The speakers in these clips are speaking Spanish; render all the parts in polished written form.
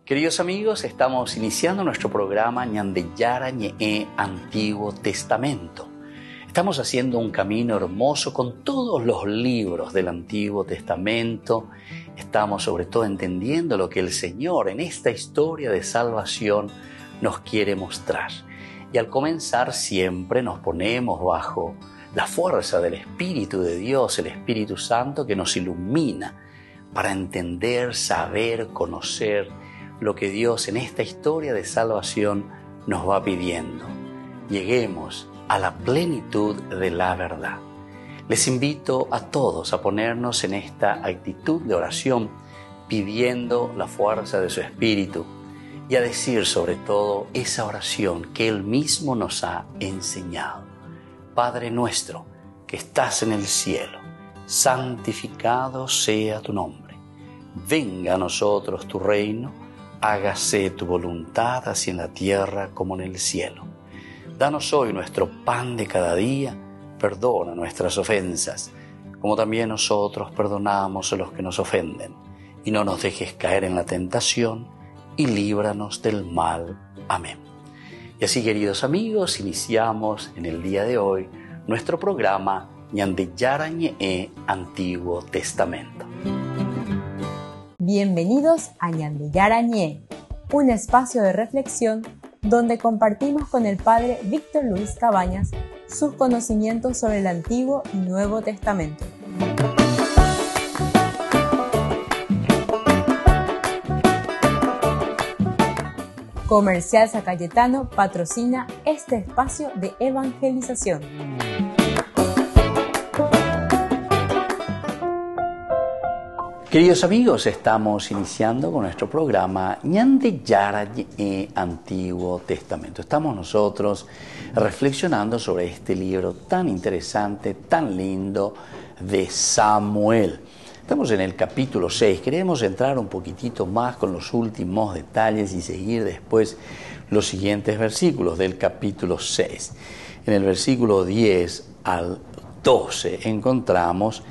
Queridos amigos, estamos iniciando nuestro programa Ñandeyara Ñe'e Antiguo Testamento. Estamos haciendo un camino hermoso con todos los libros del Antiguo Testamento. Estamos sobre todo entendiendo lo que el Señor en esta historia de salvación nos quiere mostrar. Y al comenzar siempre nos ponemos bajo la fuerza del Espíritu de Dios, el Espíritu Santo que nos ilumina para entender, saber, conocer lo que Dios en esta historia de salvación nos va pidiendo. Lleguemos a la plenitud de la verdad. Les invito a todos a ponernos en esta actitud de oración, pidiendo la fuerza de su Espíritu y a decir sobre todo esa oración que Él mismo nos ha enseñado. Padre nuestro, que estás en el cielo, santificado sea tu nombre. Venga a nosotros tu reino. Hágase tu voluntad así en la tierra como en el cielo. Danos hoy nuestro pan de cada día, perdona nuestras ofensas, como también nosotros perdonamos a los que nos ofenden. Y no nos dejes caer en la tentación, y líbranos del mal. Amén. Y así, queridos amigos, iniciamos en el día de hoy nuestro programa Ñandeyara Ñe'e Antiguo Testamento. Bienvenidos a Ñandeyara Ñe'e, un espacio de reflexión donde compartimos con el Padre Víctor Luis Cabañas sus conocimientos sobre el Antiguo y Nuevo Testamento. Comercial San Cayetano patrocina este espacio de evangelización. Queridos amigos, estamos iniciando con nuestro programa Ñandeyara Ñe'e Antiguo Testamento. Estamos nosotros reflexionando sobre este libro tan interesante, tan lindo de Samuel. Estamos en el capítulo 6. Queremos entrar un poquitito más con los últimos detalles y seguir después los siguientes versículos del capítulo 6. En el versículo 10 al 12 encontramos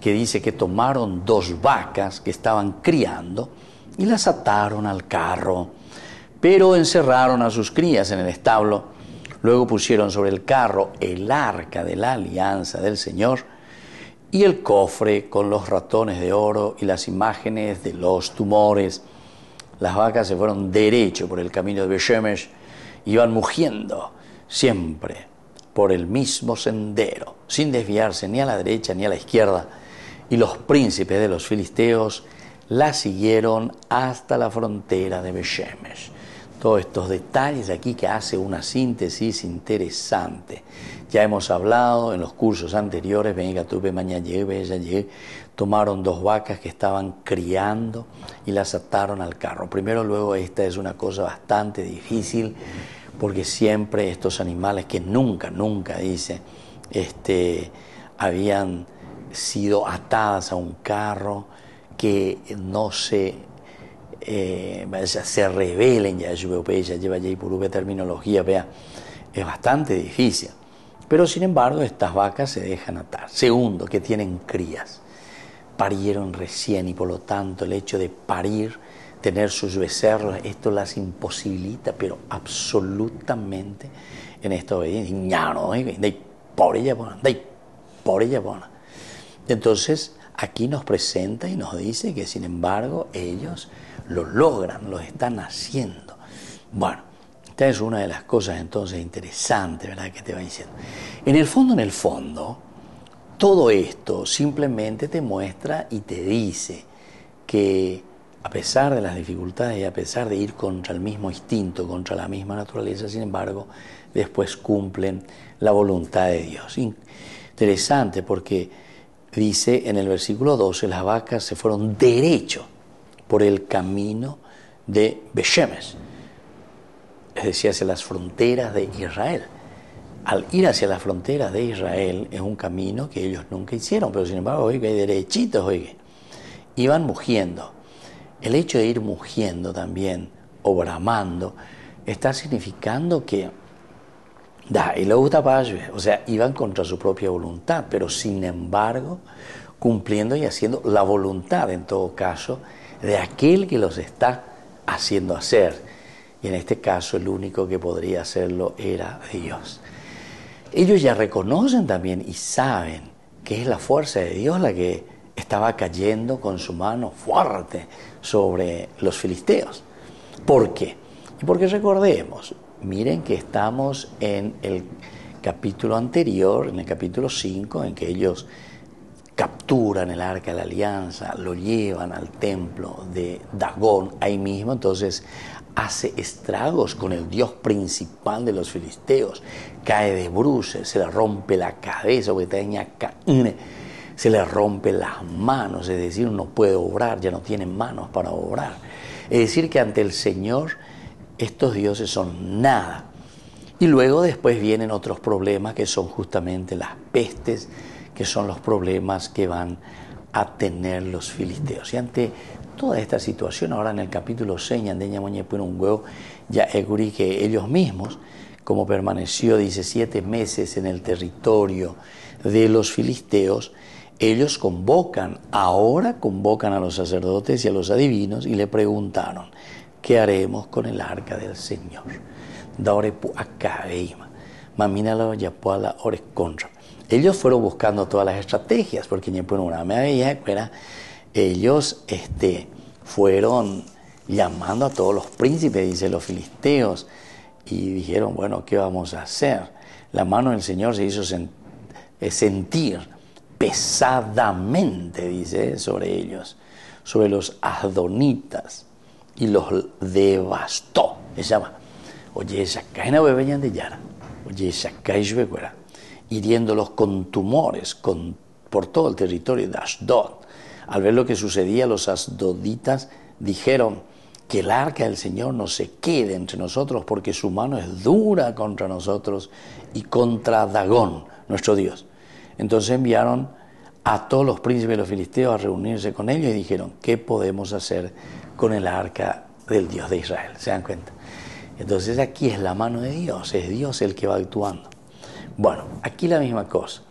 que dice que tomaron 2 vacas que estaban criando y las ataron al carro, pero encerraron a sus crías en el establo. Luego pusieron sobre el carro el arca de la alianza del Señor y el cofre con los ratones de oro y las imágenes de los tumores. Las vacas se fueron derecho por el camino de Bet-Shemesh, iban mugiendo siempre por el mismo sendero, sin desviarse ni a la derecha ni a la izquierda. Y los príncipes de los filisteos la siguieron hasta la frontera de Bet-Shemesh. Todos estos detalles aquí que hace una síntesis interesante. Ya hemos hablado en los cursos anteriores, tomaron 2 vacas que estaban criando y las ataron al carro. Primero, luego, esta es una cosa bastante difícil, porque siempre estos animales que nunca, dice, habían sido atadas a un carro, que no se rebelen, ya lleva allí por terminología, vea, es bastante difícil. Pero sin embargo estas vacas se dejan atar. Segundo, que tienen crías, parieron recién y por lo tanto el hecho de parir, tener sus becerros, esto las imposibilita, pero absolutamente en esta obediencia. Entonces, aquí nos presenta y nos dice que, sin embargo, ellos lo logran, lo están haciendo. Bueno, esta es una de las cosas entonces interesantes, ¿verdad?, que te va diciendo. En el fondo, todo esto simplemente te muestra y te dice que, a pesar de las dificultades y a pesar de ir contra el mismo instinto, contra la misma naturaleza, sin embargo, después cumplen la voluntad de Dios. Interesante, porque dice en el versículo 12, las vacas se fueron derecho por el camino de Bet-Shemesh, es decir, hacia las fronteras de Israel. Al ir hacia las fronteras de Israel es un camino que ellos nunca hicieron, pero sin embargo, oiga, derechitos, oiga, iban mugiendo. El hecho de ir mugiendo también, o bramando, está significando que o sea, iban contra su propia voluntad, pero sin embargo cumpliendo y haciendo la voluntad, en todo caso, de aquel que los está haciendo hacer. Y en este caso el único que podría hacerlo era Dios. Ellos ya reconocen también y saben que es la fuerza de Dios la que estaba cayendo con su mano fuerte sobre los filisteos. ¿Por qué? Y porque recordemos, miren que estamos en el capítulo anterior, en el capítulo 5, en que ellos capturan el arca de la alianza, lo llevan al templo de Dagón, ahí mismo, entonces hace estragos con el dios principal de los filisteos, cae de bruces, se le rompe la cabeza, se le rompe las manos, es decir, no puede obrar, ya no tiene manos para obrar. Es decir, que ante el Señor estos dioses son nada. Y luego después vienen otros problemas que son justamente las pestes, que son los problemas que van a tener los filisteos. Y ante toda esta situación, ahora en el capítulo 6, un huevo, ya que ellos mismos, como permaneció 17 meses en el territorio de los filisteos, ellos ahora convocan a los sacerdotes y a los adivinos y le preguntaron, ¿qué haremos con el arca del Señor? Ellos fueron buscando todas las estrategias, porque ellos fueron llamando a todos los príncipes, dice, los filisteos, y dijeron, bueno, ¿qué vamos a hacer? La mano del Señor se hizo sentir pesadamente, dice, sobre ellos, sobre los asdonitas, y los devastó. Se llama, hiriéndolos con tumores por todo el territorio de Ashdod. Al ver lo que sucedía, los asdoditas dijeron que el arca del Señor no se quede entre nosotros porque su mano es dura contra nosotros y contra Dagón, nuestro Dios. Entonces enviaron a todos los príncipes de los filisteos a reunirse con ellos y dijeron, ¿qué podemos hacer con el arca del Dios de Israel? ¿Se dan cuenta? Entonces aquí es la mano de Dios, es Dios el que va actuando. Bueno, aquí la misma cosa,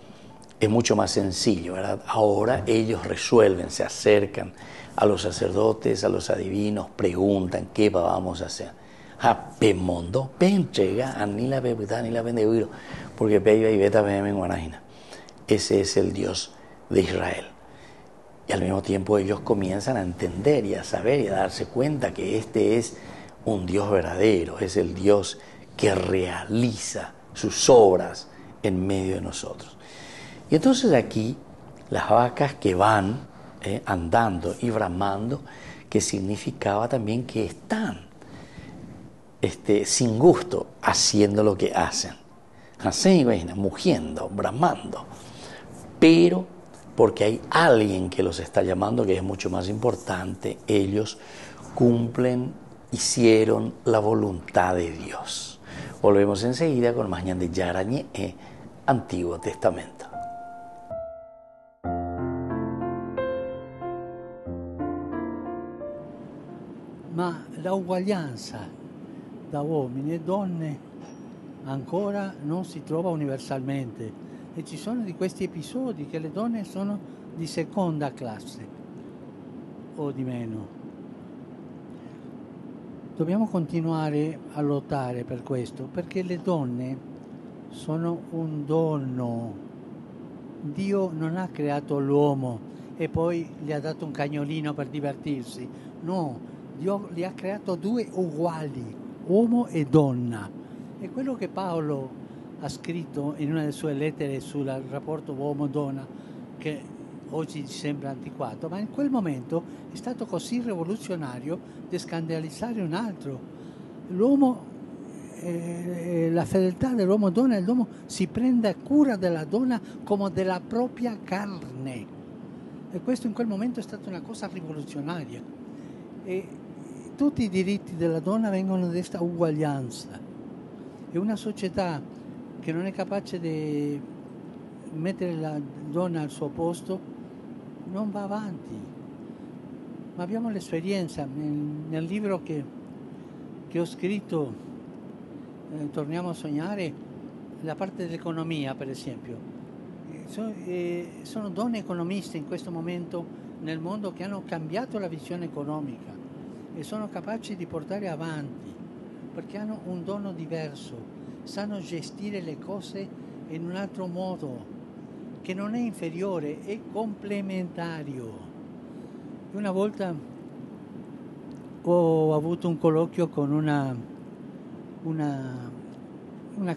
es mucho más sencillo, ¿verdad? Ahora ellos resuelven, se acercan a los sacerdotes, a los adivinos, preguntan qué vamos a hacer. Porque ese es el Dios de Israel. Y al mismo tiempo ellos comienzan a entender y a saber y a darse cuenta que este es un Dios verdadero, es el Dios que realiza sus obras en medio de nosotros. Y entonces aquí las vacas que van andando y bramando, que significaba también que están sin gusto haciendo lo que hacen, así, mugiendo, bramando, pero porque hay alguien que los está llamando, que es mucho más importante, ellos hicieron la voluntad de Dios. Volvemos enseguida con más Ñandeyara Ñe'e, Antiguo Testamento. Ma la uguaglianza da uomini e donne ancora non si trova universalmente e ci sono di questi episodi che le donne sono di seconda classe o di meno. Dobbiamo continuare a lottare per questo, perché le donne sono un dono. Dio non ha creato l'uomo e poi gli ha dato un cagnolino per divertirsi. No, Dio li ha creato due uguali, uomo e donna. E quello che Paolo ha scritto in una delle sue lettere sul rapporto uomo-donna, che oggi ci sembra antiquato, ma in quel momento è stato così rivoluzionario di scandalizzare un altro. L'uomo, la fedeltà dell'uomo-donna, l'uomo si prende cura della donna come della propria carne. E questo in quel momento è stata una cosa rivoluzionaria. E tutti i diritti della donna vengono da questa uguaglianza. E una società che non è capace di mettere la donna al suo posto non va avanti. Ma abbiamo l'esperienza nel libro che ho scritto, Torniamo a sognare, la parte dell'economia per esempio. Sono donne economiste in questo momento nel mondo che hanno cambiato la visione economica e sono capaci di portare avanti, perché hanno un dono diverso, sanno gestire le cose in un altro modo, che non è inferiore, è complementario. Una volta ho avuto un colloquio con una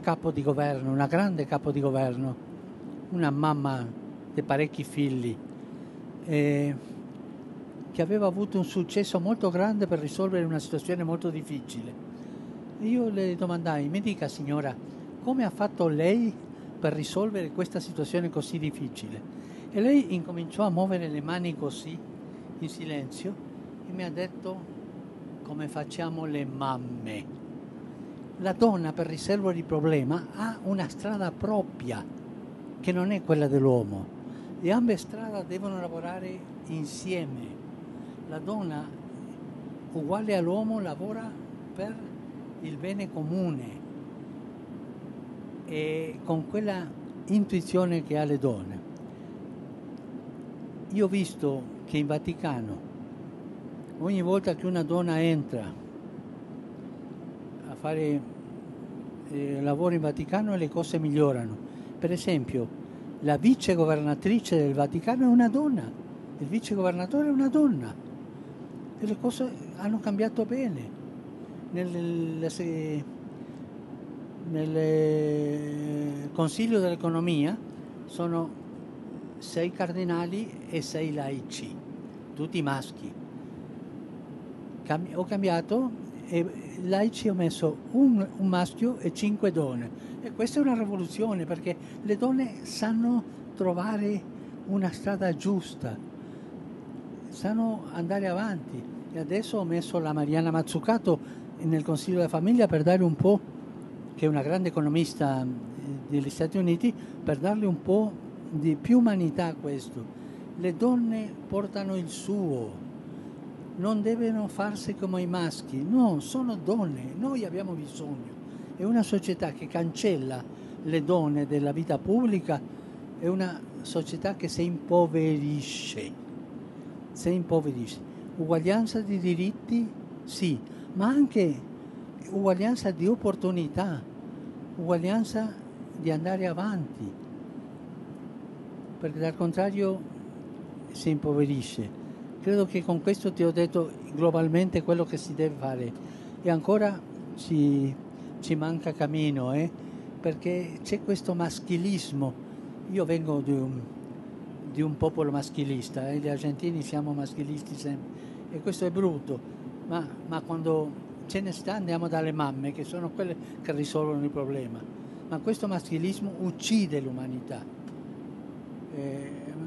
capo di governo, una grande capo di governo, una mamma di parecchi figli, che aveva avuto un successo molto grande per risolvere una situazione molto difficile. E io le domandai: mi dica signora, come ha fatto lei per risolvere questa situazione così difficile? E lei incominciò a muovere le mani così, in silenzio, e mi ha detto: come facciamo le mamme. La donna, per risolvere il problema, ha una strada propria, che non è quella dell'uomo. Le ambe strade devono lavorare insieme. La donna, uguale all'uomo, lavora per il bene comune, e con quella intuizione che ha le donne. Io ho visto che in Vaticano, ogni volta che una donna entra a fare lavoro in Vaticano, le cose migliorano. Per esempio, la vicegovernatrice del Vaticano è una donna, il vicegovernatore è una donna, e le cose hanno cambiato bene. Nel Consiglio dell'Economia sono 6 cardinali e 6 laici, tutti maschi. Ho cambiato e laici ho messo un maschio e 5 donne, e questa è una rivoluzione, perché le donne sanno trovare una strada giusta, sanno andare avanti. E adesso ho messo la Mariana Mazzucato nel Consiglio della Famiglia per dare un po', che è una grande economista degli Stati Uniti, per darle un po' di più umanità a questo. Le donne portano il suo, non devono farsi come i maschi, no, sono donne, noi abbiamo bisogno. È una società che cancella le donne dalla vita pubblica, è una società che si impoverisce. Uguaglianza di diritti, sì, ma anche uguaglianza di opportunità, uguaglianza di andare avanti, perché dal contrario si impoverisce. Credo che con questo ti ho detto globalmente quello che si deve fare, e ancora ci manca cammino, perché c'è questo maschilismo. Io vengo di un popolo maschilista, gli argentini siamo maschilisti sempre, e questo è brutto, ma quando ce ne sta andiamo dalle mamme, che sono quelle che risolvono il problema. Ma questo maschilismo uccide l'umanità.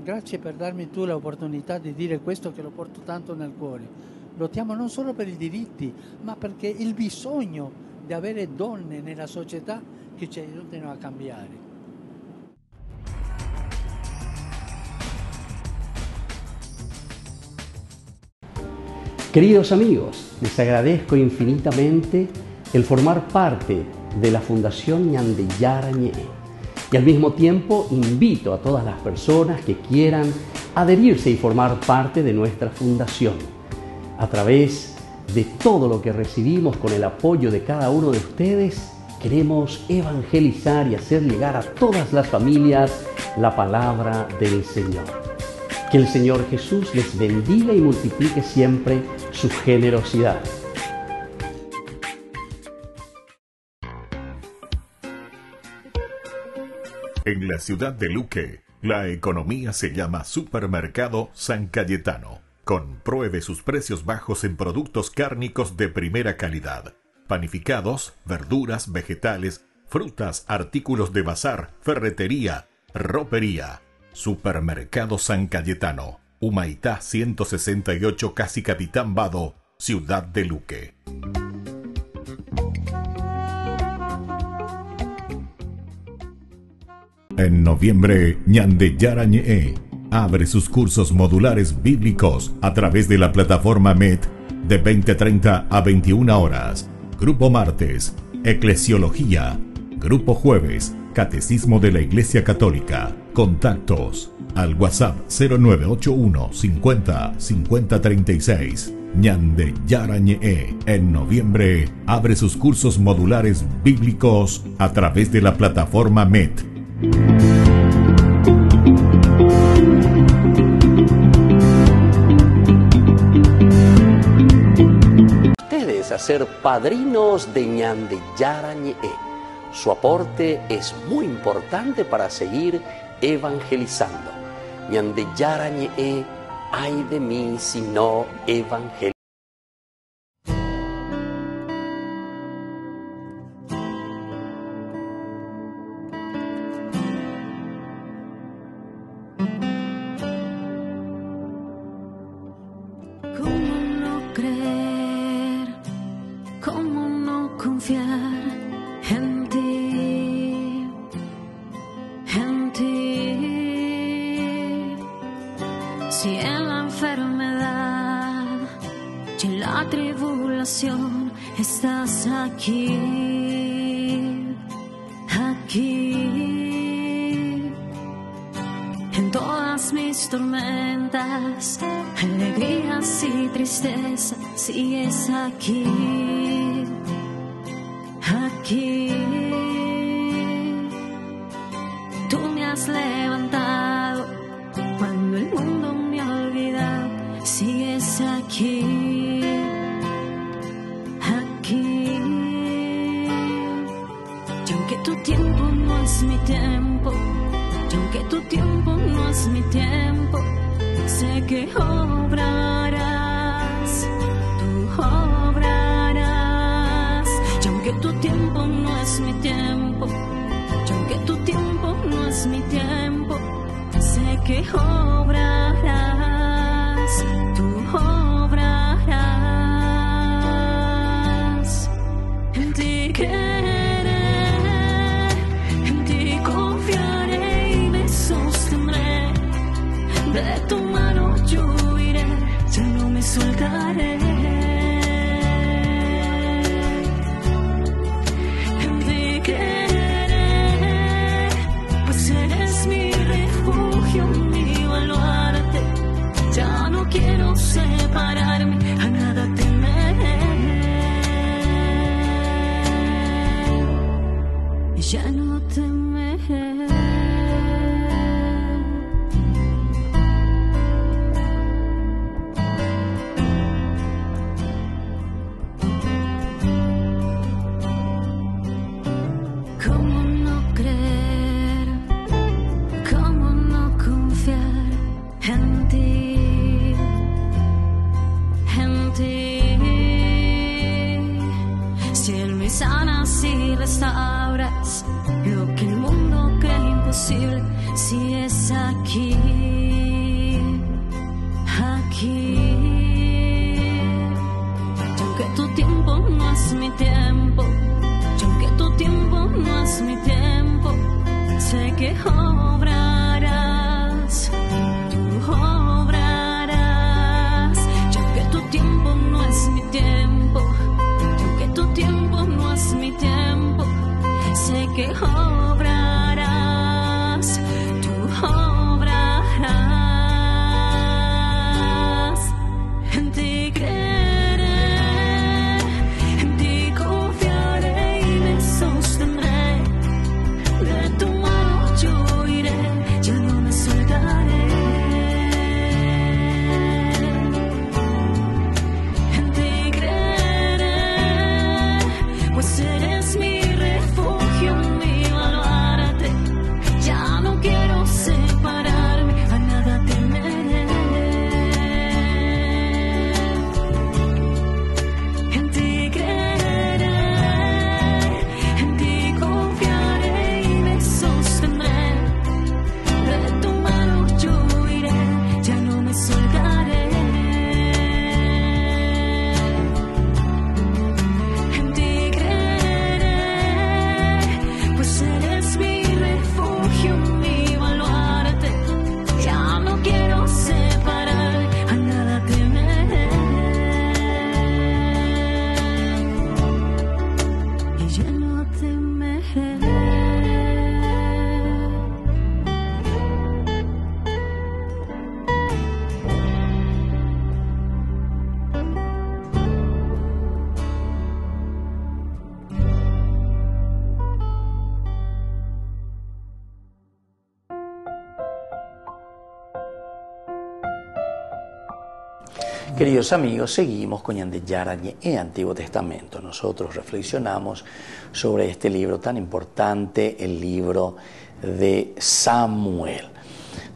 Grazie per darmi tu l'opportunità di dire questo, che lo porto tanto nel cuore. Lottiamo non solo per i diritti, ma perché il bisogno di avere donne nella società che ci aiutino a cambiare. Queridos amigos, les agradezco infinitamente el formar parte de la Fundación Ñandeyara Ñe'e. Y al mismo tiempo invito a todas las personas que quieran adherirse y formar parte de nuestra fundación. A través de todo lo que recibimos con el apoyo de cada uno de ustedes, queremos evangelizar y hacer llegar a todas las familias la palabra del Señor. Que el Señor Jesús les bendiga y multiplique siempre su generosidad. En la ciudad de Luque, la economía se llama Supermercado San Cayetano. Compruebe sus precios bajos en productos cárnicos de primera calidad. Panificados, verduras, vegetales, frutas, artículos de bazar, ferretería, ropería. Supermercado San Cayetano, Humaitá 168, Casi Capitán Vado, ciudad de Luque. En noviembre, Ñandeyara Ñe'e abre sus cursos modulares bíblicos a través de la plataforma MET de 20:30 a 21 horas. Grupo martes, Eclesiología. Grupo jueves, Catecismo de la Iglesia Católica. Contactos al WhatsApp 0981 50 50 36. Ñandeyara Ñe'e en noviembre abre sus cursos modulares bíblicos a través de la plataforma MET. Ustedes a ser padrinos de Ñandeyara Ñe'e. Su aporte es muy importante para seguir evangelizando. Ñandeyara Ñe'e, ay de mí si no evangelizo. ¿Cómo no creer? ¿Cómo no confiar en ti? En ti. Si en la enfermedad y en la tribulación estás aquí, aquí. En todas mis tormentas, alegrías y tristezas, sigues aquí, aquí. Tú me has levantado cuando el mundo me ha olvidado, sigues aquí, aquí. Y aunque tu tiempo no es mi tiempo, y aunque tu tiempo no es mi tiempo, sé que obrarás, tú obrarás. Y aunque tu tiempo no es mi tiempo, y aunque tu tiempo no es mi tiempo, sé que obrarás, tú obrarás. En ti creeré, en ti confiaré y me sostendré. De tu mano yo iré, ya no me soltaré. En ti creeré, pues eres mi refugio, mi baluarte. Ya no quiero separarme, a nada temeré. Ya no temeré. ¿Cómo no creer? ¿Cómo no confiar en ti? En ti. Si Él me sanas y restauras lo que el mundo cree imposible, si es aquí, aquí. Y aunque tu tiempo no es mi tiempo, y aunque tu tiempo no es mi tiempo, sé que obrarás, tú obrarás. Y aunque tu tiempo no es mi tiempo, y aunque tu tiempo no es mi tiempo, sé que obrarás, tú obrarás. En ti creeré, en ti confiaré y me sostendré. De tu mano yo iré, ya no me soltaré. En ti creeré, pues eres mi refugio, mi Queridos amigos, seguimos con Yandeyara Ñe'e Antiguo Testamento. Nosotros reflexionamos sobre este libro tan importante, el libro de Samuel.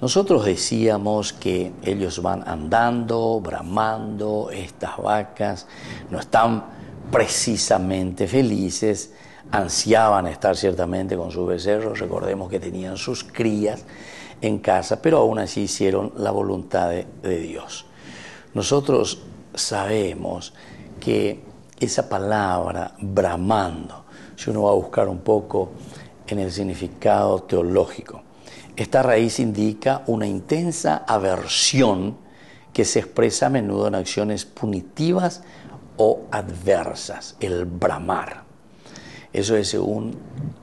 Nosotros decíamos que ellos van andando, bramando, estas vacas no están precisamente felices, ansiaban estar ciertamente con sus becerros, recordemos que tenían sus crías en casa, pero aún así hicieron la voluntad de Dios. Nosotros sabemos que esa palabra bramando, si uno va a buscar un poco en el significado teológico, esta raíz indica una intensa aversión que se expresa a menudo en acciones punitivas o adversas, el bramar. Eso es según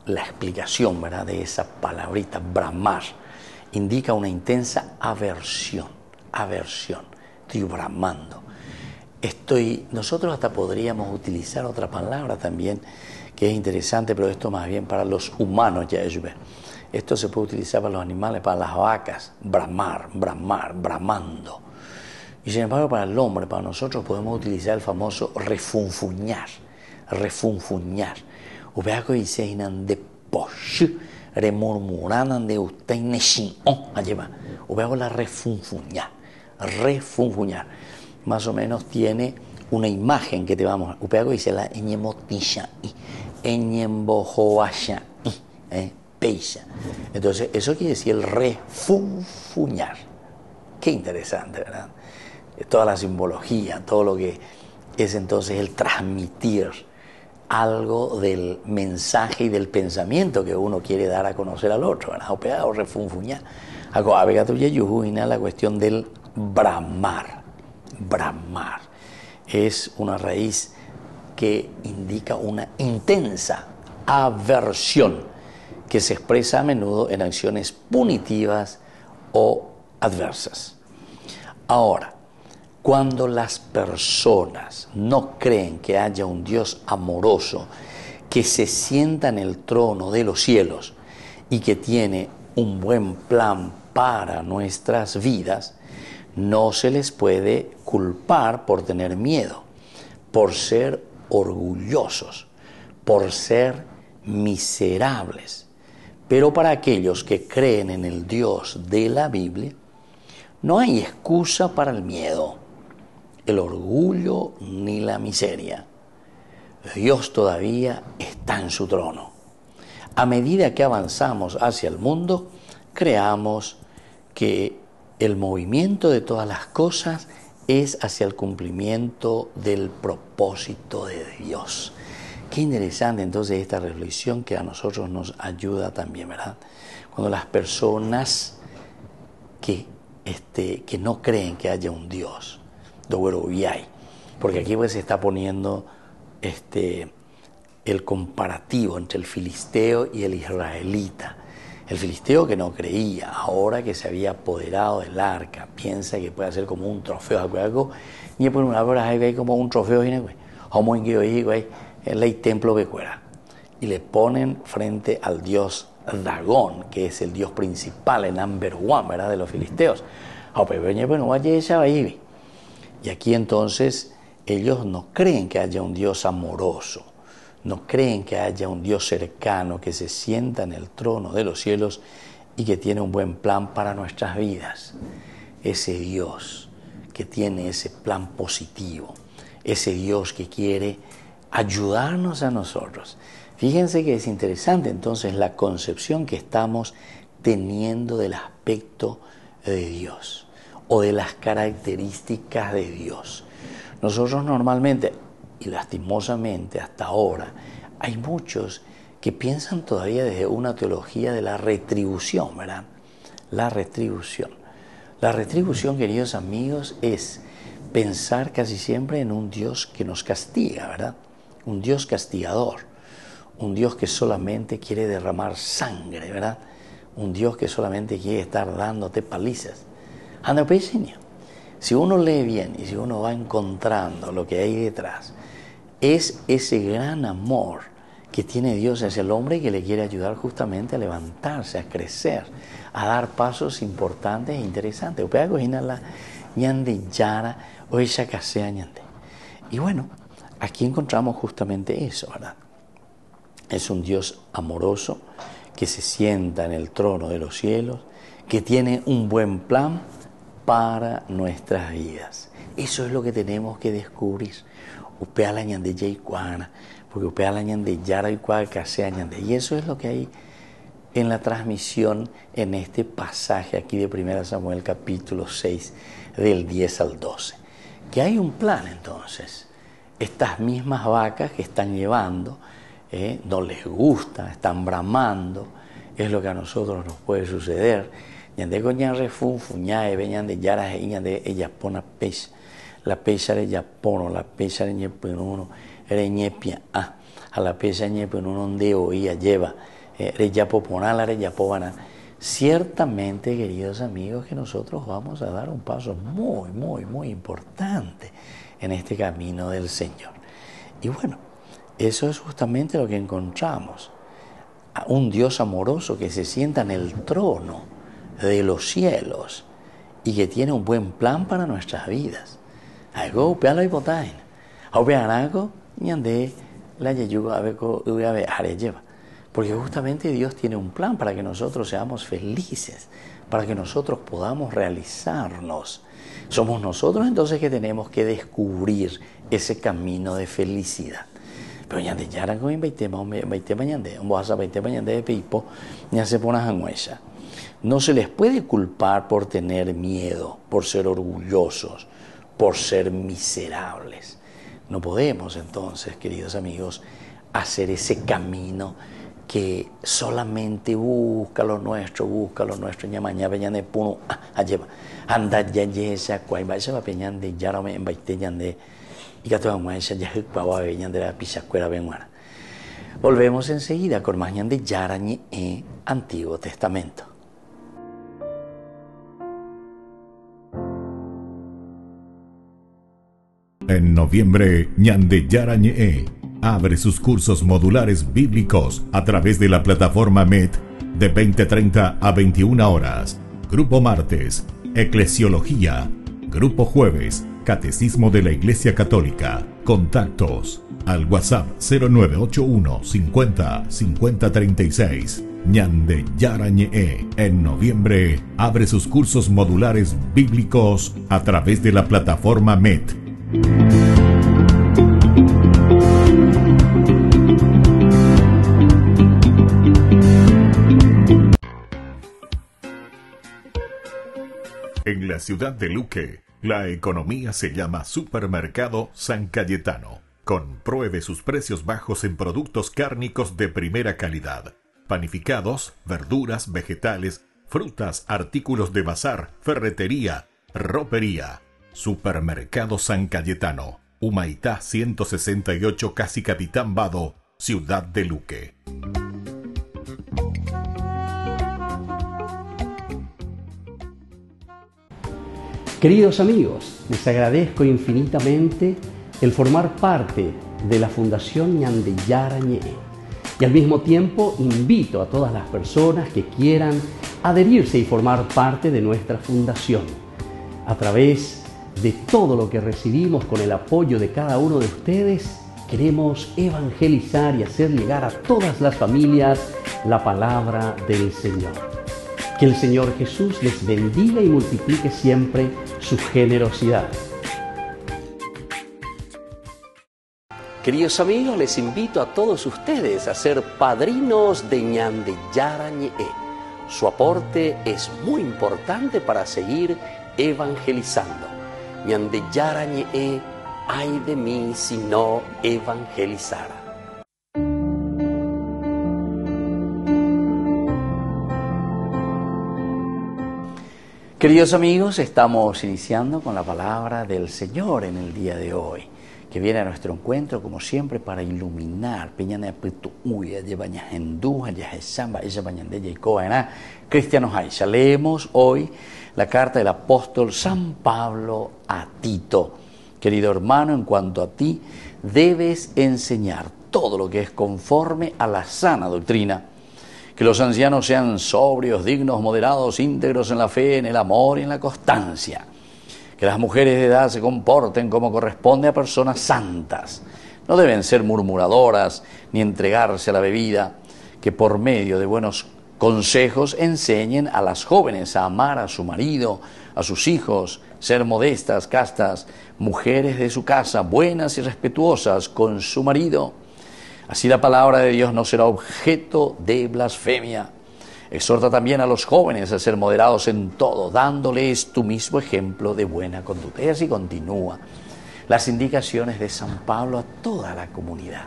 la explicación, ¿verdad?, de esa palabrita, bramar. Indica una intensa aversión. Estoy bramando. Nosotros hasta podríamos utilizar otra palabra también, que es interesante, pero esto más bien para los humanos, ya es. Esto se puede utilizar para los animales, para las vacas, bramar, bramando. Y sin embargo, para el hombre, para nosotros, podemos utilizar el famoso refunfuñar. Ubeaco dice inan de posh, remurmuranan de usted neshin allá. Ubeaco la refunfuñar. Más o menos tiene una imagen que te vamos. Upeaco dice la eñemotilla, eñembojoasha, peisha. Entonces, eso quiere decir el refunfuñar. Qué interesante, ¿verdad? Toda la simbología, todo lo que es entonces el transmitir algo del mensaje y del pensamiento que uno quiere dar a conocer al otro, ¿verdad? Upeaco refunfuñar. La cuestión del bramar. Es una raíz que indica una intensa aversión que se expresa a menudo en acciones punitivas o adversas. Ahora, cuando las personas no creen que haya un Dios amoroso que se sienta en el trono de los cielos y que tiene un buen plan para nuestras vidas, no se les puede culpar por tener miedo, por ser orgullosos, por ser miserables. Pero para aquellos que creen en el Dios de la Biblia, no hay excusa para el miedo, el orgullo ni la miseria. Dios todavía está en su trono. A medida que avanzamos hacia el mundo, creamos que el movimiento de todas las cosas es hacia el cumplimiento del propósito de Dios. Qué interesante entonces esta reflexión que a nosotros nos ayuda también, ¿verdad? Cuando las personas que no creen que haya un Dios, porque aquí pues se está poniendo el comparativo entre el filisteo y el israelita. El filisteo que no creía, ahora que se había apoderado del arca, piensa que puede ser como un trofeo, algo, ni por una hora hay como un trofeo, como en el templo de cuera, y le ponen frente al dios Dagón, que es el dios principal, el number one, ¿verdad?, de los filisteos. Y aquí entonces ellos no creen que haya un Dios amoroso, no creen que haya un Dios cercano que se sienta en el trono de los cielos y que tiene un buen plan para nuestras vidas. Ese Dios que tiene ese plan positivo, ese Dios que quiere ayudarnos a nosotros. Fíjense que es interesante entonces la concepción que estamos teniendo del aspecto de Dios o de las características de Dios. Nosotros normalmente, y lastimosamente hasta ahora, hay muchos que piensan todavía desde una teología de la retribución, ¿verdad? La retribución. La retribución, queridos amigos, es pensar casi siempre en un Dios que nos castiga, ¿verdad? Un Dios castigador, un Dios que solamente quiere derramar sangre, ¿verdad? Un Dios que solamente quiere estar dándote palizas. Anda, pequeño. Si uno lee bien y si uno va encontrando lo que hay detrás, es ese gran amor que tiene Dios hacia el hombre y que le quiere ayudar justamente a levantarse, a crecer, a dar pasos importantes e interesantes. o ella casea ñande. Y bueno, aquí encontramos justamente eso, ¿verdad? Es un Dios amoroso que se sienta en el trono de los cielos, que tiene un buen plan para nuestras vidas. Eso es lo que tenemos que descubrir. Upea la ñande yaicuana, porque upea la ñande yara y cual casea ñande. Y eso es lo que hay en la transmisión en este pasaje aquí de 1 Samuel capítulo 6 del 10 al 12. Que hay un plan entonces. Estas mismas vacas que están llevando, no les gusta, están bramando, es lo que a nosotros nos puede suceder. Ñande coñan refunfu, ñae, veñan de yaras, ñande ella pona pez, la pesa de yapono, la pesa de ñepenuno, reñepia, a la pesa ñepenuno donde oía lleva, reyapoponala, reyapobana. Ciertamente, queridos amigos, que nosotros vamos a dar un paso muy, muy, muy importante en este camino del Señor. Y bueno, eso es justamente lo que encontramos. A un Dios amoroso que se sienta en el trono de los cielos y que tiene un buen plan para nuestras vidas. Algo upealo y botain. Upeanaco ñande la yeyuga abeco uabe arelleva. Porque justamente Dios tiene un plan para que nosotros seamos felices, para que nosotros podamos realizarnos. Somos nosotros entonces que tenemos que descubrir ese camino de felicidad. Pero ñande yaran con baitema ñande, un boasa baitema ñande de pipo, ña se pone a no se les puede culpar por tener miedo, por ser orgullosos, por ser miserables. No podemos entonces, queridos amigos, hacer ese camino que solamente busca lo nuestro, ñamaña peñande puno, alleva, anda ya yesa, cuay vaya va peñande, ya me embaite ñande, y que toda muestra ya jukpaba peñande la pichacuera benguana. Volvemos enseguida con más ñande yarañe Antiguo Testamento. En noviembre, Ñande Yarañe abre sus cursos modulares bíblicos a través de la plataforma MET de 20:30 a 21 horas. Grupo martes, Eclesiología. Grupo jueves, Catecismo de la Iglesia Católica. Contactos al WhatsApp 0981 50 50 36. Ñande Yarañe en noviembre abre sus cursos modulares bíblicos a través de la plataforma MET. En la ciudad de Luque, la economía se llama Supermercado San Cayetano. Compruebe sus precios bajos en productos cárnicos de primera calidad. Panificados, verduras, vegetales, frutas, artículos de bazar, ferretería, ropería. Supermercado San Cayetano, Humaitá 168, Casi Capitán Vado, ciudad de Luque. Queridos amigos, les agradezco infinitamente el formar parte de la Fundación Ñande Yarañe y al mismo tiempo invito a todas las personas que quieran adherirse y formar parte de nuestra fundación. A través de todo lo que recibimos con el apoyo de cada uno de ustedes, queremos evangelizar y hacer llegar a todas las familias la palabra del Señor. Que el Señor Jesús les bendiga y multiplique siempre su generosidad. Queridos amigos, les invito a todos ustedes a ser padrinos de Ñande Yarañe. Su aporte es muy importante para seguir evangelizando. Ñande Yarañe, ay de mí si no evangelizara. Queridos amigos, estamos iniciando con la palabra del Señor en el día de hoy, que viene a nuestro encuentro como siempre para iluminar. Cristianos Aisha, leemos hoy la carta del apóstol San Pablo a Tito. Querido hermano, en cuanto a ti, debes enseñar todo lo que es conforme a la sana doctrina. Que los ancianos sean sobrios, dignos, moderados, íntegros en la fe, en el amor y en la constancia. Que las mujeres de edad se comporten como corresponde a personas santas. No deben ser murmuradoras ni entregarse a la bebida, que por medio de buenos consejos enseñen a las jóvenes a amar a su marido, a sus hijos, ser modestas, castas, mujeres de su casa, buenas y respetuosas con su marido. Así la palabra de Dios no será objeto de blasfemia. Exhorta también a los jóvenes a ser moderados en todo, dándoles tu mismo ejemplo de buena conducta. Y así continúa las indicaciones de San Pablo a toda la comunidad.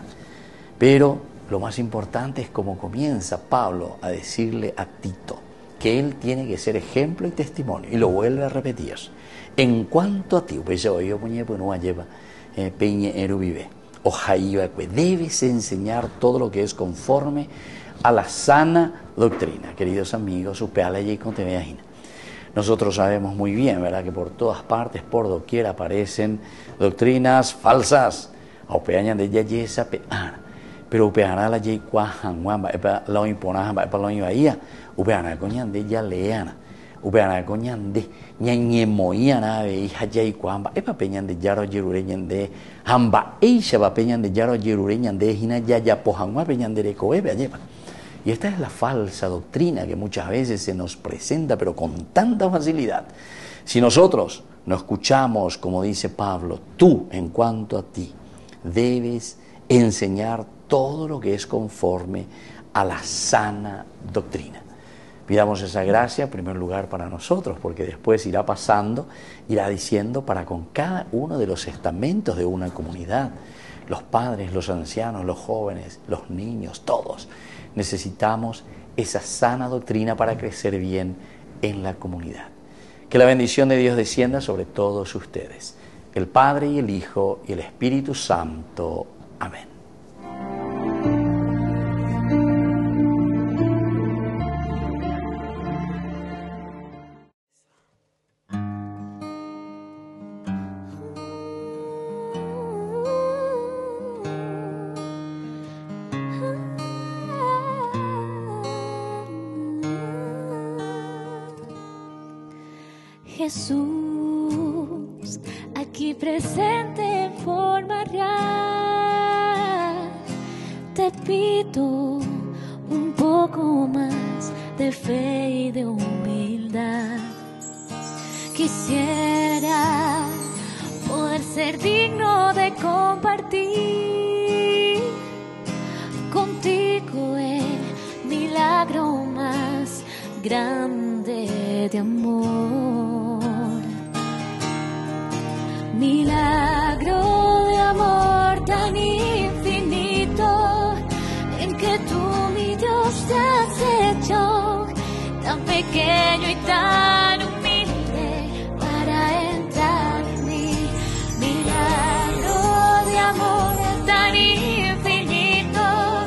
Pero lo más importante es cómo comienza Pablo a decirle a Tito que él tiene que ser ejemplo y testimonio. Y lo vuelve a repetir. En cuanto a ti, debes enseñar todo lo que es conforme a la sana doctrina. Queridos amigos, nosotros sabemos muy bien, ¿verdad?, que por todas partes, por doquier, aparecen doctrinas falsas. Pero upeana la yei cuajan, la imponaja, para la ibaía, upeana coñan de ya leana, upeana coñan de ñañemoíana de hija yei cuamba, peñan de yaro yerureñan de hamba, eisha va peñan de yaro yerureñan de hina ya pojanwa peñan de recoebe alleva. Y esta es la falsa doctrina que muchas veces se nos presenta, pero con tanta facilidad. Si nosotros no escuchamos, como dice Pablo, tú, en cuanto a ti, debes enseñar todo lo que es conforme a la sana doctrina. Pidamos esa gracia en primer lugar para nosotros, porque después irá pasando, irá diciendo para con cada uno de los estamentos de una comunidad. Los padres, los ancianos, los jóvenes, los niños, todos necesitamos esa sana doctrina para crecer bien en la comunidad. Que la bendición de Dios descienda sobre todos ustedes, el Padre y el Hijo y el Espíritu Santo. Amén. Jesús, aquí presente en forma real, te pido un poco más de fe y de humildad. Quisiera poder ser digno de compartir contigo el milagro más grande de amor. Milagro de amor tan infinito, en que tú, mi Dios, te has hecho tan pequeño y tan humilde para entrar en mí. Milagro de amor tan infinito,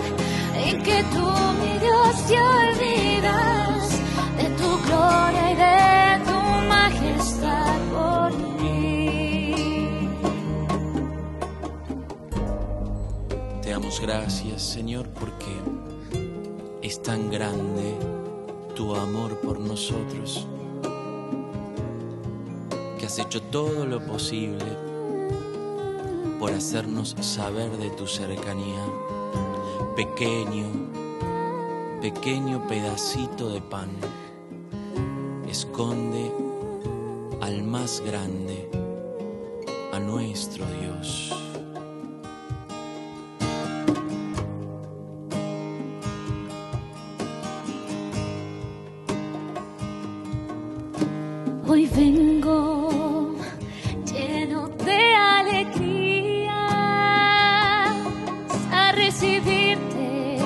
en que tú, mi Dios, te olvidas de tu gloria y de tu majestad por mí. Te damos gracias, Señor, porque es tan grande tu amor por nosotros, que has hecho todo lo posible por hacernos saber de tu cercanía. Pequeño pedacito de pan esconde al más grande, a nuestro Dios. Hoy vengo lleno de alegría a recibirte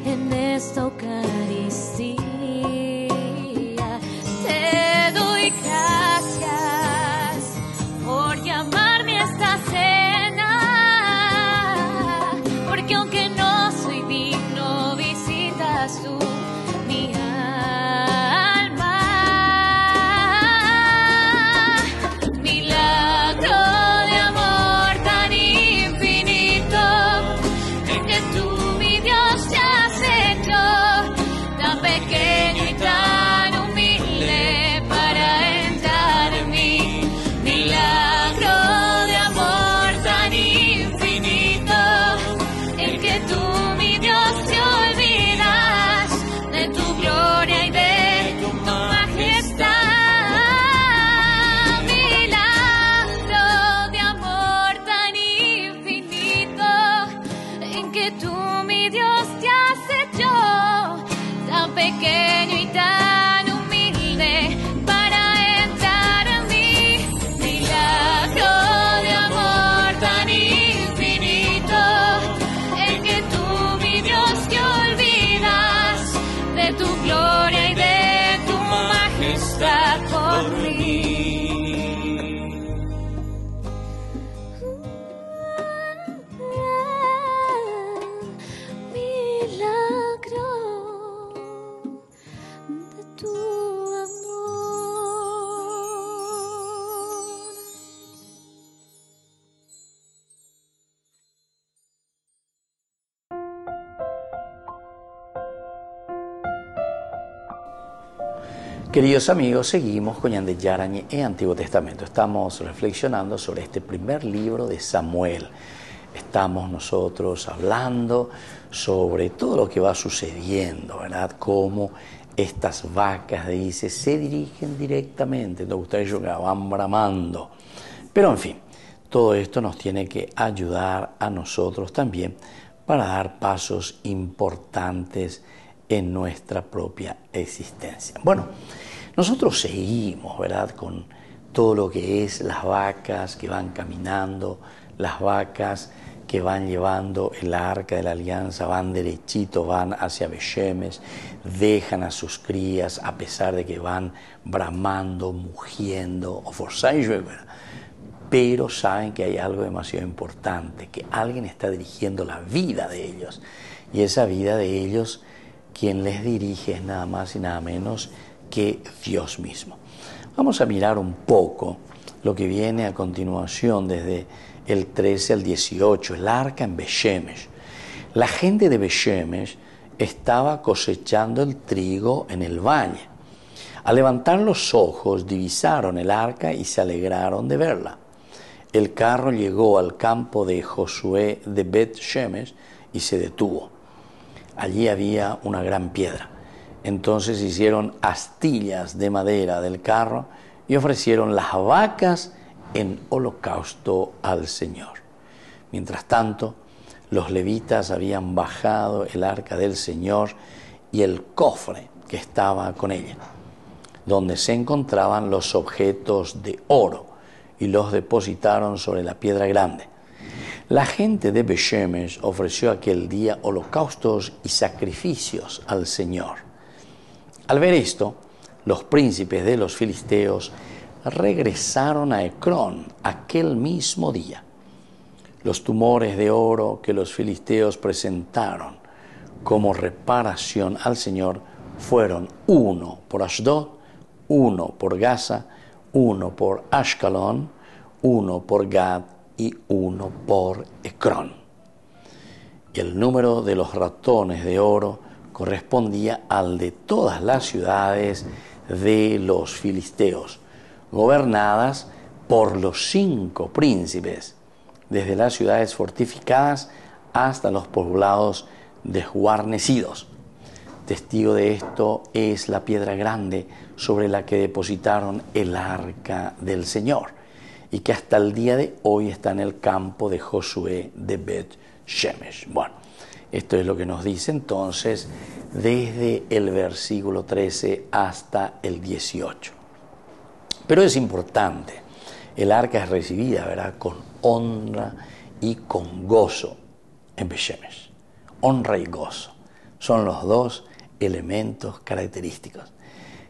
en esta Eucaristía. Te doy gracias por llamarme a esta cena, porque aunque no soy digno, visitas tú mi alma. Milagro de amor tan infinito, en que tú, que tú, mi Dios, te has hecho tan pequeño y tan humilde para entrar en mí. Milagro de amor tan infinito, en que tú, mi Dios, te olvidas de tu gloria y de tu majestad por mí. Queridos amigos, seguimos con Ñandeyara Ñe'e Antiguo Testamento. Estamos reflexionando sobre este primer libro de Samuel. Estamos nosotros hablando sobre todo lo que va sucediendo, ¿verdad? Cómo estas vacas, dice, se dirigen directamente, ¿no? Ustedes van bramando. Pero en fin, todo esto nos tiene que ayudar a nosotros también para dar pasos importantes en nuestra propia existencia. Bueno, nosotros seguimos, ¿verdad?, con todo lo que es las vacas que van caminando, las vacas que van llevando el arca de la alianza, van derechito, van hacia Beshemesh, dejan a sus crías a pesar de que van bramando, mugiendo o forzando, pero saben que hay algo demasiado importante, que alguien está dirigiendo la vida de ellos, y esa vida de ellos, quien les dirige es nada más y nada menos que Dios mismo. Vamos a mirar un poco lo que viene a continuación desde el 13 al 18, el arca en Beshemesh. La gente de Beshemesh estaba cosechando el trigo en el valle. Al levantar los ojos divisaron el arca y se alegraron de verla. El carro llegó al campo de Josué de Bet-Shemesh y se detuvo. Allí había una gran piedra. Entonces hicieron astillas de madera del carro y ofrecieron las vacas en holocausto al Señor. Mientras tanto, los levitas habían bajado el arca del Señor y el cofre que estaba con ella, donde se encontraban los objetos de oro, y los depositaron sobre la piedra grande. La gente de Beshemesh ofreció aquel día holocaustos y sacrificios al Señor. Al ver esto, los príncipes de los filisteos regresaron a Ecrón aquel mismo día. Los tumores de oro que los filisteos presentaron como reparación al Señor fueron uno por Ashdod, uno por Gaza, uno por Ashkelon, uno por Gad y uno por Ecrón. Y el número de los ratones de oro correspondía al de todas las ciudades de los filisteos, gobernadas por los 5 príncipes, desde las ciudades fortificadas hasta los poblados desguarnecidos. Testigo de esto es la piedra grande sobre la que depositaron el arca del Señor, y que hasta el día de hoy está en el campo de Josué de Bet-Shemesh. Bueno, esto es lo que nos dice entonces desde el versículo 13 hasta el 18. Pero es importante, el arca es recibida, ¿verdad?, con honra y con gozo en Bet-Shemesh. Honra y gozo son los dos elementos característicos.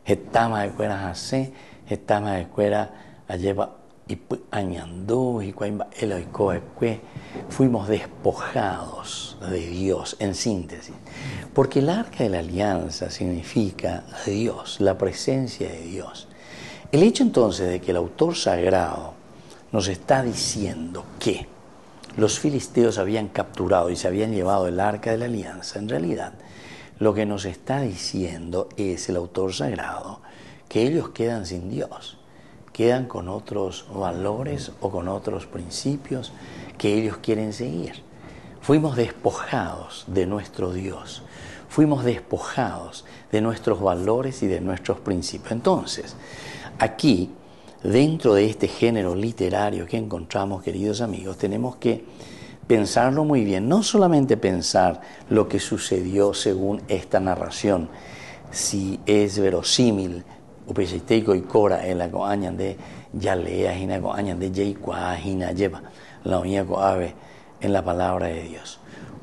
Etama de cuera hace, etama de cuera lleva y añandú y cuaimba eloicoeque. Fuimos despojados de Dios, en síntesis, porque el arca de la alianza significa Dios, la presencia de Dios. El hecho entonces de que el autor sagrado nos está diciendo que los filisteos habían capturado y se habían llevado el arca de la alianza, en realidad lo que nos está diciendo es el autor sagrado que ellos quedan sin Dios, quedan con otros valores o con otros principios que ellos quieren seguir. Fuimos despojados de nuestro Dios, fuimos despojados de nuestros valores y de nuestros principios. Entonces, aquí, dentro de este género literario que encontramos, queridos amigos, tenemos que pensarlo muy bien, no solamente pensar lo que sucedió según esta narración, si es verosímil, upeyiteiko y cora en la coañan de yalea, hina coañan de yeikua, hina lleva, la uña coave en la palabra de Dios.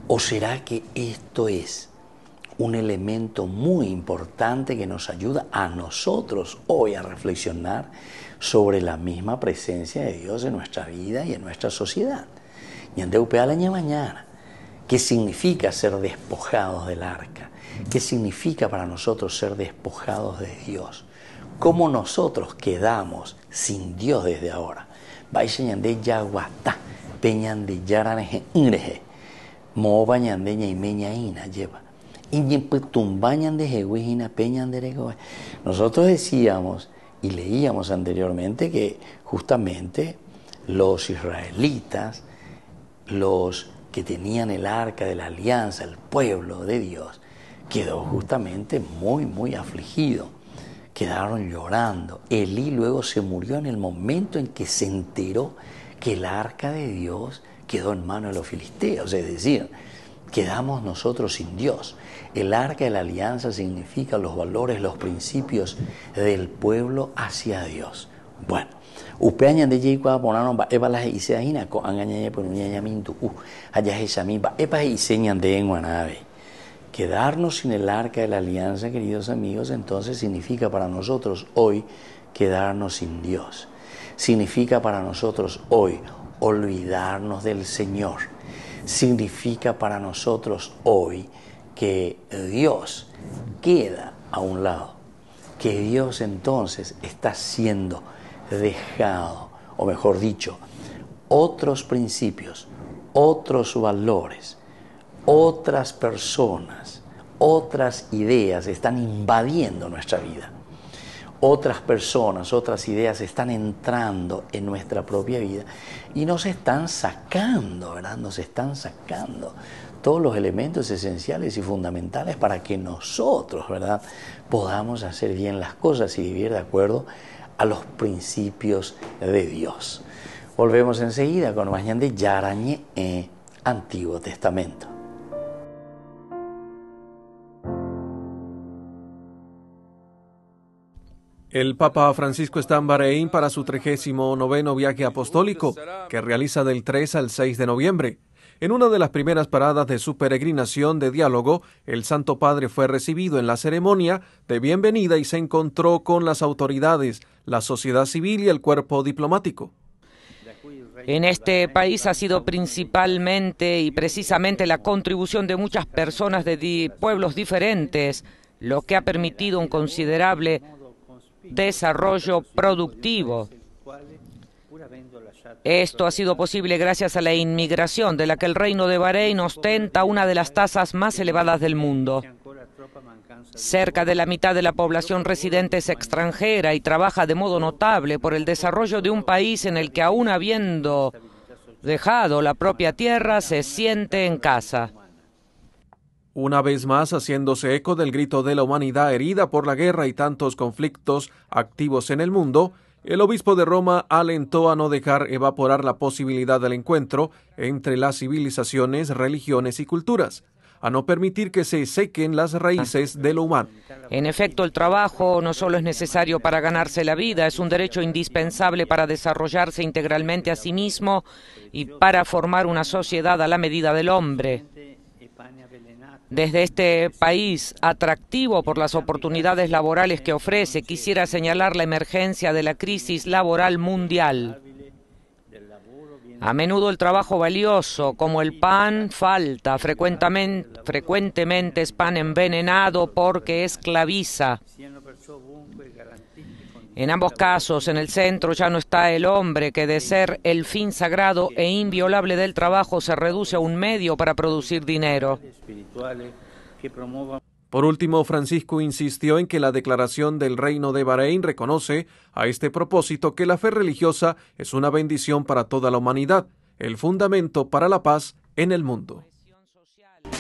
¿O será que esto es un elemento muy importante que nos ayuda a nosotros hoy a reflexionar sobre la misma presencia de Dios en nuestra vida y en nuestra sociedad? Mañana, ¿qué significa ser despojados del arca? ¿Qué significa para nosotros ser despojados de Dios? ¿Cómo nosotros quedamos sin Dios desde ahora? Vaishañande yaguatá, peñande yaraneje ingreje, mo bañande ñaimeñaína lleva. Nosotros decíamos y leíamos anteriormente que justamente los israelitas, los que tenían el arca de la alianza, el pueblo de Dios, quedó justamente muy afligido. Quedaron llorando. Elí luego se murió en el momento en que se enteró que el arca de Dios quedó en manos de los filisteos, es decir, quedamos nosotros sin Dios. El arca de la alianza significa los valores, los principios del pueblo hacia Dios. Bueno, upeañan de yeikua ponaron ba ebalas y se ahina ko angañañe por uñaña mintu allá esa misma epas y señan de en guanabe. Quedarnos sin el arca de la alianza, queridos amigos, entonces significa para nosotros hoy quedarnos sin Dios. Significa para nosotros hoy olvidarnos del Señor. Significa para nosotros hoy que Dios queda a un lado, que Dios entonces está siendo dejado, o mejor dicho, otros principios, otros valores, otras personas, otras ideas están invadiendo nuestra vida. Otras personas, otras ideas están entrando en nuestra propia vida y nos están sacando, ¿verdad? Nos están sacando todos los elementos esenciales y fundamentales para que nosotros, ¿verdad?, podamos hacer bien las cosas y vivir de acuerdo a los principios de Dios. Volvemos enseguida con Mañan de Yarañe, Antiguo Testamento. El Papa Francisco está en Bahrein para su 39º viaje apostólico, que realiza del 3 al 6 de noviembre. En una de las primeras paradas de su peregrinación de diálogo, el Santo Padre fue recibido en la ceremonia de bienvenida y se encontró con las autoridades, la sociedad civil y el cuerpo diplomático. En este país ha sido principalmente y precisamente la contribución de muchas personas de pueblos diferentes, lo que ha permitido un considerable desarrollo productivo. Esto ha sido posible gracias a la inmigración, de la que el Reino de Bahrein ostenta una de las tasas más elevadas del mundo. Cerca de la mitad de la población residente es extranjera y trabaja de modo notable por el desarrollo de un país en el que, aún habiendo dejado la propia tierra, se siente en casa. Una vez más, haciéndose eco del grito de la humanidad herida por la guerra y tantos conflictos activos en el mundo, el obispo de Roma alentó a no dejar evaporar la posibilidad del encuentro entre las civilizaciones, religiones y culturas, a no permitir que se sequen las raíces de lo humano. En efecto, el trabajo no solo es necesario para ganarse la vida, es un derecho indispensable para desarrollarse integralmente a sí mismo y para formar una sociedad a la medida del hombre. Desde este país, atractivo por las oportunidades laborales que ofrece, quisiera señalar la emergencia de la crisis laboral mundial. A menudo el trabajo valioso, como el pan, falta. Frecuentemente es pan envenenado porque esclaviza. En ambos casos, en el centro ya no está el hombre, que de ser el fin sagrado e inviolable del trabajo se reduce a un medio para producir dinero. Por último, Francisco insistió en que la declaración del Reino de Bahrein reconoce a este propósito que la fe religiosa es una bendición para toda la humanidad, el fundamento para la paz en el mundo.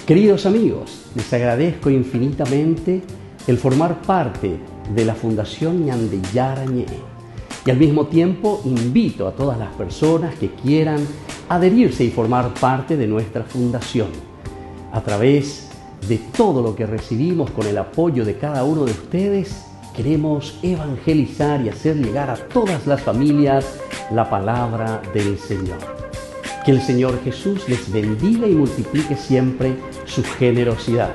Queridos amigos, les agradezco infinitamente el formar parte de la Fundación Ñan Yara Ñe. Y al mismo tiempo invito a todas las personas que quieran adherirse y formar parte de nuestra fundación. A través de todo lo que recibimos con el apoyo de cada uno de ustedes, queremos evangelizar y hacer llegar a todas las familias la palabra del Señor. Que el Señor Jesús les bendiga y multiplique siempre su generosidad.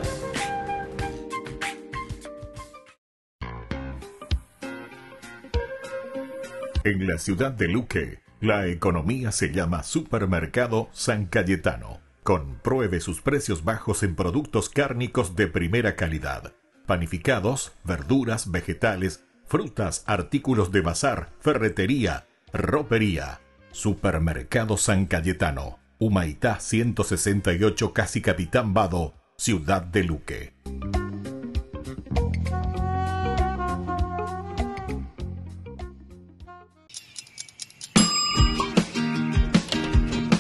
En la ciudad de Luque, la economía se llama Supermercado San Cayetano. Compruebe sus precios bajos en productos cárnicos de primera calidad. Panificados, verduras, vegetales, frutas, artículos de bazar, ferretería, ropería. Supermercado San Cayetano, Humaitá 168, Casi Capitán Vado, ciudad de Luque.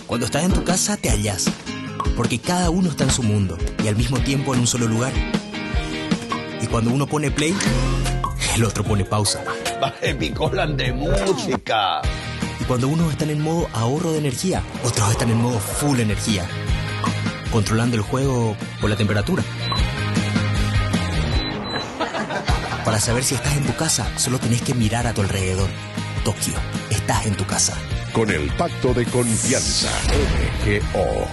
Cuando estás en tu casa te hallas, porque cada uno está en su mundo y al mismo tiempo en un solo lugar. Y cuando uno pone play, el otro pone pausa. Baje picolan de música. Y cuando unos están en modo ahorro de energía, otros están en modo full energía, controlando el juego por la temperatura. Para saber si estás en tu casa, solo tenés que mirar a tu alrededor. Tokio, estás en tu casa. Con el Pacto de Confianza, MGO.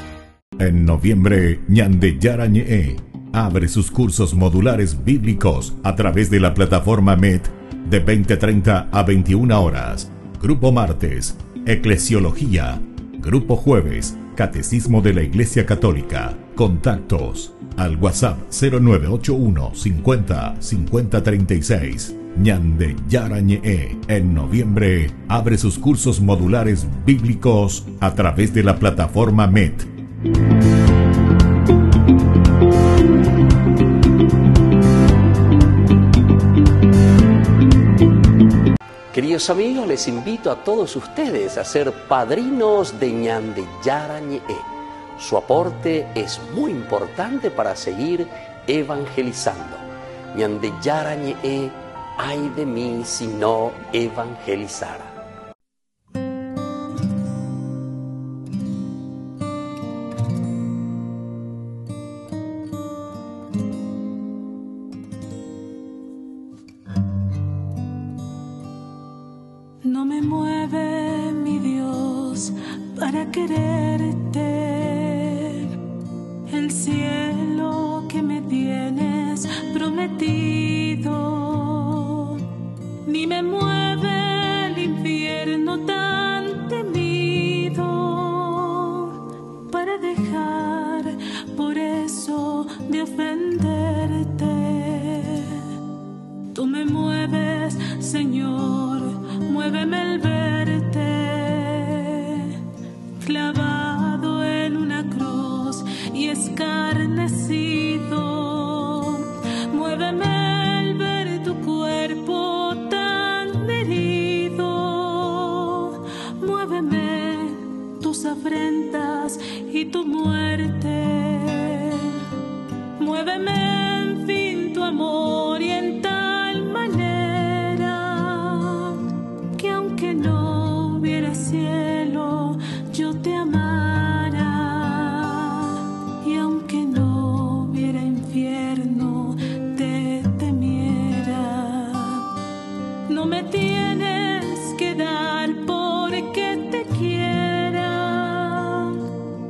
En noviembre, Ñandeyara Ñe'e abre sus cursos modulares bíblicos a través de la plataforma MET de 20:30 a 21 horas. Grupo martes, Eclesiología. Grupo jueves, Catecismo de la Iglesia Católica. Contactos al WhatsApp 0981 50 50 36. Ñandeyara Ñe'e en noviembre abre sus cursos modulares bíblicos a través de la plataforma MET. Queridos amigos, les invito a todos ustedes a ser padrinos de Ñandeyara Ñe'e. Su aporte es muy importante para seguir evangelizando. Ñandeyara Ñe'e, ay de mí si no evangelizara. No me mueve mi Dios para quererte, el cielo que me tienes prometido, ni me mueve el infierno tan temido para dejar por eso de ofenderte. Tú me mueves, Señor, muéveme el verte clavado en una cruz y escarnecido. Muéveme el ver tu cuerpo tan herido. Muéveme tus afrentas y tu muerte. Muéveme en fin tu amor y en tal manera que aunque no hubiera cielo, yo te amara, y aunque no hubiera infierno, te temiera. No me tienes que dar porque te quiera,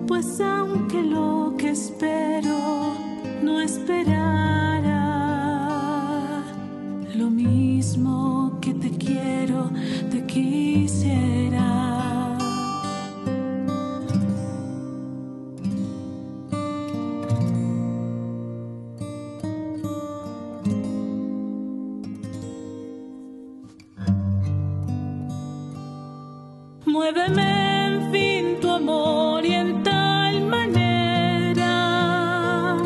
pues aunque lo que espero no esperara, lo mismo que te quiero, te quisiera. Muéveme en fin tu amor y en tal manera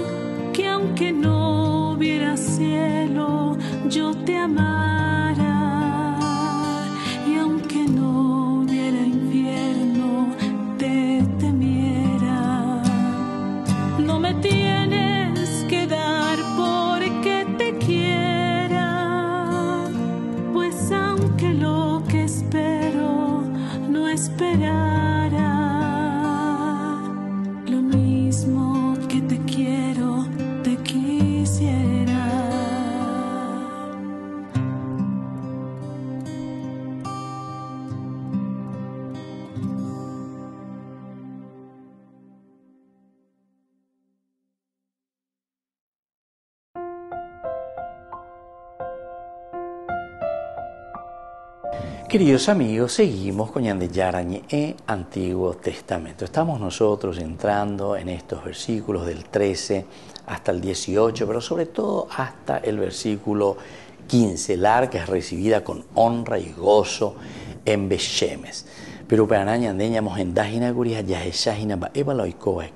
que aunque no hubiera cielo, yo te amara, y aunque no hubiera infierno, te temiera. No me tienes que dar porque te quiera, pues aunque lo que espero no esperara, Queridos amigos, seguimos con Ñandeyara Ñe'e, Antiguo Testamento. Estamos nosotros entrando en estos versículos del 13 hasta el 18, pero sobre todo hasta el versículo 15. El arca es recibida con honra y gozo en Beshemes. Pero para ñandeñamos en Dajina Guria, Yaheshahina Baebaloikoa,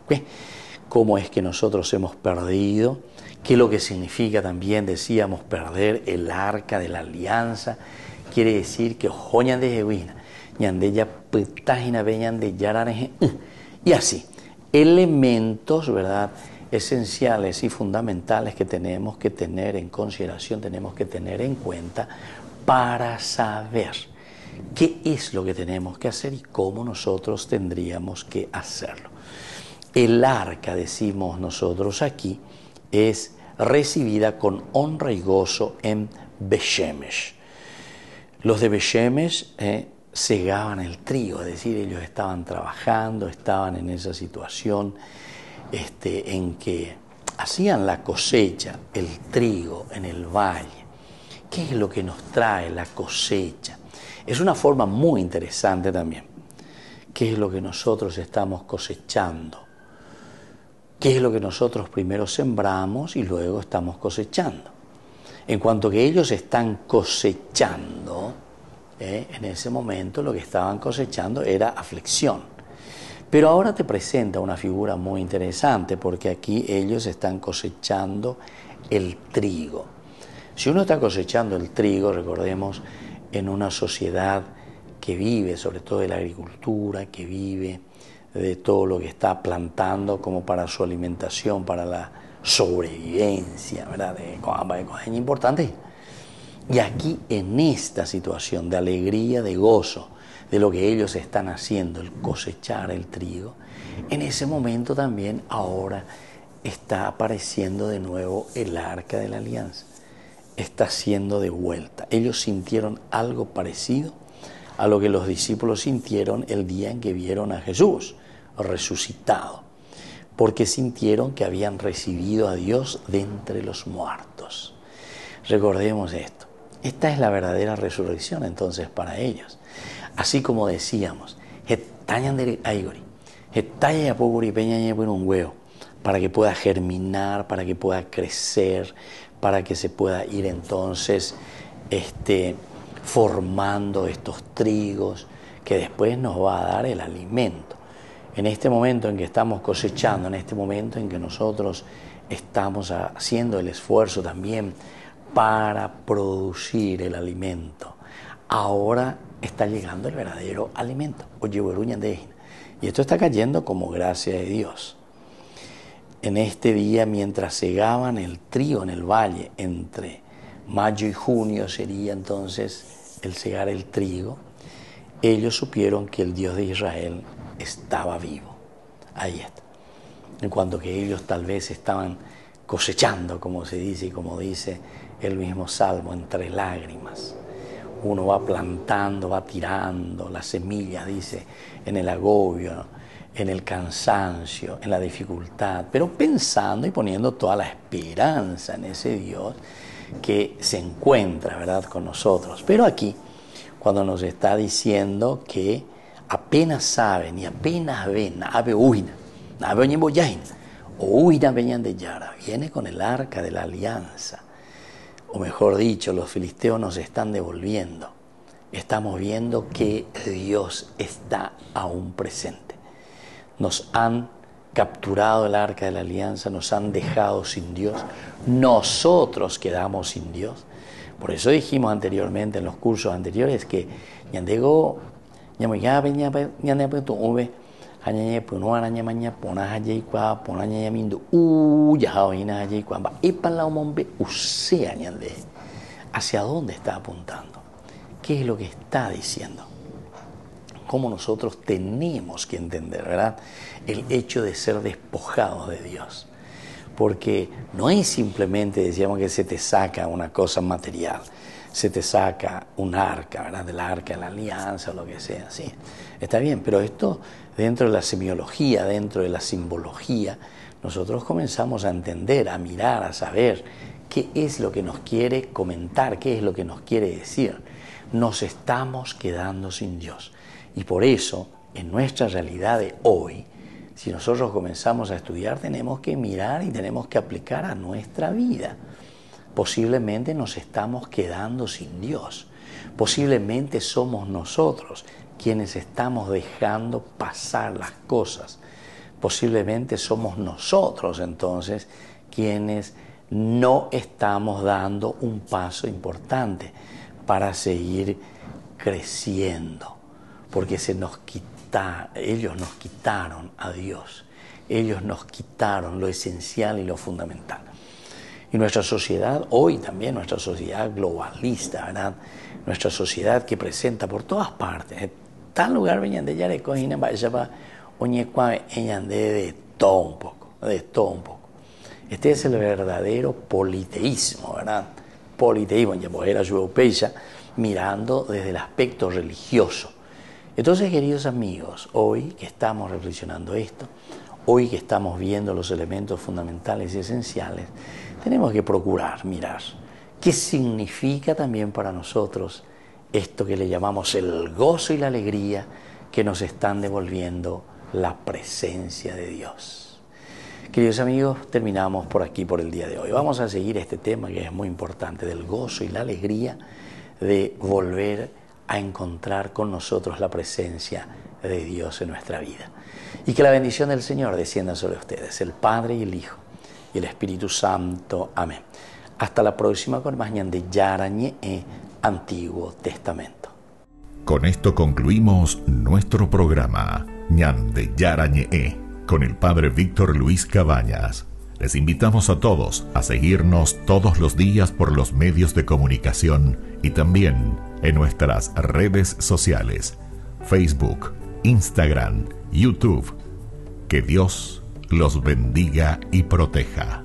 cómo es que nosotros hemos perdido, qué es lo que significa también, decíamos, perder el arca de la alianza. Quiere decir que joñan de Jehuina, ñandeya petajina veñan de yarareje, y así, elementos, ¿verdad?, esenciales y fundamentales que tenemos que tener en consideración, tenemos que tener en cuenta para saber qué es lo que tenemos que hacer y cómo nosotros tendríamos que hacerlo. El arca, decimos nosotros aquí, es recibida con honra y gozo en Beshemesh. Los de Beshemesh segaban el trigo, es decir, ellos estaban trabajando, estaban en esa situación en que hacían la cosecha, el trigo en el valle. ¿Qué es lo que nos trae la cosecha? Es una forma muy interesante también. ¿Qué es lo que nosotros estamos cosechando? ¿Qué es lo que nosotros primero sembramos y luego estamos cosechando? En cuanto que ellos están cosechando, en ese momento lo que estaban cosechando era aflicción. Pero ahora te presenta una figura muy interesante porque aquí ellos están cosechando el trigo. Si uno está cosechando el trigo, recordemos, en una sociedad que vive sobre todo de la agricultura, que vive de todo lo que está plantando como para su alimentación, para la sobrevivencia, ¿verdad? De cosas importantes. Y aquí en esta situación de alegría, de gozo, de lo que ellos están haciendo, el cosechar el trigo, en ese momento también ahora está apareciendo de nuevo el arca de la alianza. Está siendo de vuelta. Ellos sintieron algo parecido a lo que los discípulos sintieron el día en que vieron a Jesús resucitado, porque sintieron que habían recibido a Dios de entre los muertos. Recordemos esto. Esta es la verdadera resurrección entonces para ellos. Así como decíamos, un huevo para que pueda germinar, para que pueda crecer, para que se pueda ir entonces formando estos trigos que después nos va a dar el alimento. En este momento en que estamos cosechando, en este momento en que nosotros estamos haciendo el esfuerzo también para producir el alimento, ahora está llegando el verdadero alimento. Y esto está cayendo como gracia de Dios. En este día, mientras segaban el trigo en el valle, entre mayo y junio sería entonces el segar el trigo, ellos supieron que el Dios de Israel estaba vivo. Ahí está. En cuanto que ellos tal vez estaban cosechando, como se dice y como dice el mismo Salmo, entre lágrimas. Uno va plantando, va tirando las semillas, dice, en el agobio, en el cansancio, en la dificultad, pero pensando y poniendo toda la esperanza en ese Dios que se encuentra, ¿verdad?, con nosotros. Pero aquí, cuando nos está diciendo que apenas saben y apenas ven, viene con el arca de la alianza. O mejor dicho, los filisteos nos están devolviendo. Estamos viendo que Dios está aún presente. Nos han capturado el arca de la alianza, nos han dejado sin Dios. Nosotros quedamos sin Dios. Por eso dijimos anteriormente, en los cursos anteriores, que ¿hacia dónde está apuntando? ¿Qué es lo que está diciendo? Cómo nosotros tenemos que entender, ¿verdad?, el hecho de ser despojados de Dios. Porque no es simplemente, decíamos, que se te saca una cosa material, se te saca un arca, ¿verdad?, del arca de la alianza o lo que sea, sí, está bien, pero esto dentro de la semiología, dentro de la simbología, nosotros comenzamos a entender, a mirar, a saber qué es lo que nos quiere comentar, qué es lo que nos quiere decir. nos estamos quedando sin Dios. Y por eso, en nuestra realidad de hoy, si nosotros comenzamos a estudiar, tenemos que mirar y tenemos que aplicar a nuestra vida. Posiblemente nos estamos quedando sin Dios. Posiblemente somos nosotros quienes estamos dejando pasar las cosas. Posiblemente somos nosotros entonces quienes no estamos dando un paso importante para seguir creciendo, porque ellos nos quitaron a Dios, ellos nos quitaron lo esencial y lo fundamental. Y nuestra sociedad, hoy también nuestra sociedad globalista, ¿verdad? Nuestra sociedad que presenta por todas partes, en tal lugar de todo un poco. Este es el verdadero politeísmo, ¿verdad? Politeísmo, era europeia, mirando desde el aspecto religioso. Entonces, queridos amigos, hoy que estamos reflexionando esto, hoy que estamos viendo los elementos fundamentales y esenciales, tenemos que procurar mirar qué significa también para nosotros esto que le llamamos el gozo y la alegría que nos están devolviendo la presencia de Dios. Queridos amigos, terminamos por aquí por el día de hoy. Vamos a seguir este tema que es muy importante, del gozo y la alegría de volver a encontrar con nosotros la presencia de Dios en nuestra vida. Y que la bendición del Señor descienda sobre ustedes, el Padre y el Hijo y el Espíritu Santo. Amén. Hasta la próxima con más Ñandeyara Ñe'e, Antiguo Testamento. Con esto concluimos nuestro programa Ñandeyara Ñe'e con el Padre Víctor Luis Cabañas. Les invitamos a todos a seguirnos todos los días por los medios de comunicación y también en nuestras redes sociales, Facebook, Instagram, YouTube. Que Dios los bendiga y proteja.